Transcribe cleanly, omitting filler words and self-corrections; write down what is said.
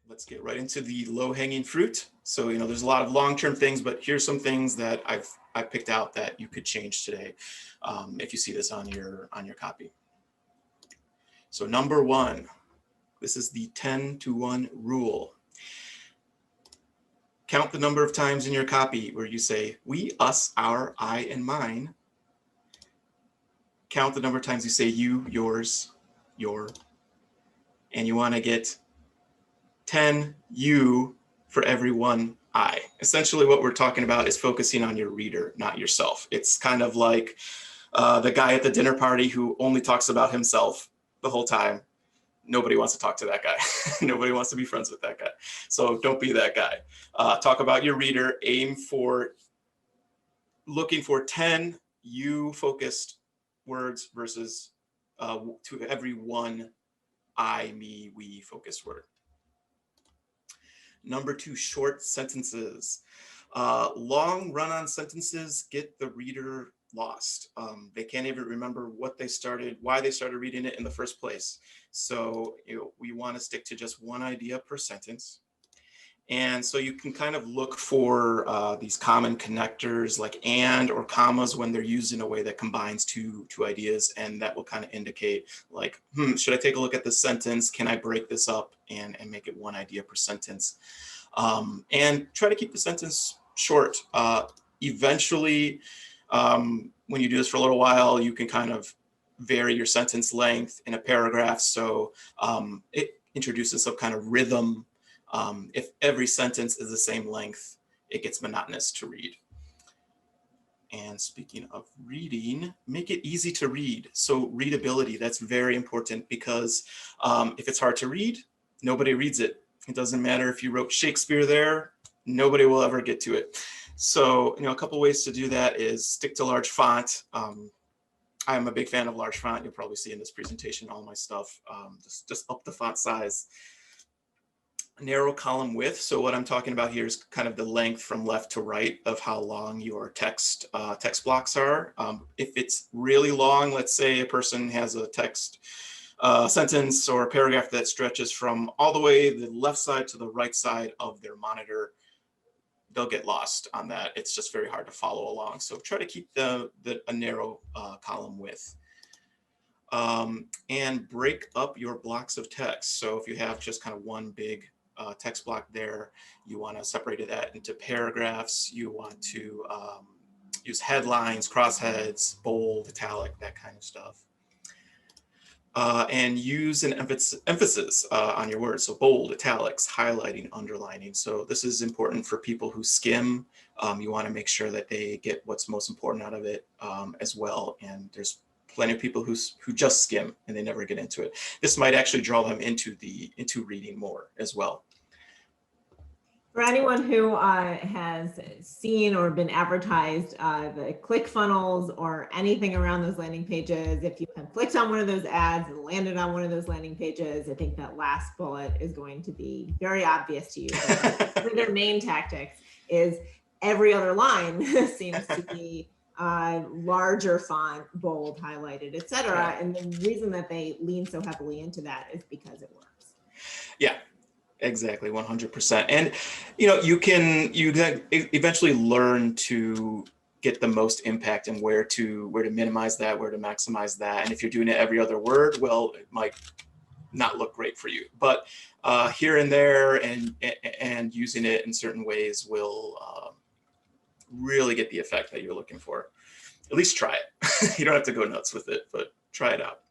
let's get right into the low-hanging fruit. So, there's a lot of long-term things, but here's some things that I picked out that you could change today if you see this on your copy. So number one, this is the 10-to-1 rule. Count the number of times in your copy where you say we, us, our, I, and mine. Count the number of times you say you, yours, your, and you want to get 10 you for every one I. Essentially what we're talking about is focusing on your reader, not yourself. It's kind of like the guy at the dinner party who only talks about himself the whole time. Nobody wants to talk to that guy. Nobody wants to be friends with that guy. So don't be that guy. Talk about your reader. Aim for looking for 10 you-focused words versus to every one I, me, we focused word. Number two, short sentences. Long run-on sentences get the reader lost. They can't even remember why they started reading it in the first place. So we want to stick to just one idea per sentence. And so you can kind of look for these common connectors like and or commas when they're used in a way that combines two ideas, and that will kind of indicate like, should I take a look at this sentence? Can I break this up and make it one idea per sentence? And try to keep the sentence short. Eventually, when you do this for a little while, you can kind of vary your sentence length in a paragraph. So it introduces some kind of rhythm. If every sentence is the same length, it gets monotonous to read. And speaking of reading, make it easy to read. So readability, that's very important because if it's hard to read, nobody reads it. It doesn't matter if you wrote Shakespeare there, nobody will ever get to it. So, a couple ways to do that is stick to large font. I'm a big fan of large font. You'll probably see in this presentation all my stuff. Just up the font size. Narrow column width. So what I'm talking about here is kind of the length from left to right of how long your text blocks are. If it's really long, let's say a person has a text sentence or a paragraph that stretches from all the way the left side to the right side of their monitor, they'll get lost on that. It's just very hard to follow along. So try to keep a narrow column width. And break up your blocks of text. So if you have just kind of one big text block there, you want to separate that into paragraphs. You want to use headlines, crossheads, bold, italic, that kind of stuff. And use an emphasis on your words. So bold, italics, highlighting, underlining. So this is important for people who skim. You want to make sure that they get what's most important out of it as well. And there's plenty of people who just skim and they never get into it. This might actually draw them into reading more as well. For anyone who has seen or been advertised the ClickFunnels or anything around those landing pages, if you have clicked on one of those ads and landed on one of those landing pages, I think that last bullet is going to be very obvious to you. One of their main tactics is every other line seems to be larger font, bold, highlighted, etc. And the reason that they lean so heavily into that is because it works. Yeah. Exactly, 100%. And you can eventually learn to get the most impact and where to minimize that, where to maximize that. And if you're doing it every other word, well, it might not look great for you. But here and there and using it in certain ways will really get the effect that you're looking for. At least try it. You don't have to go nuts with it, but try it out.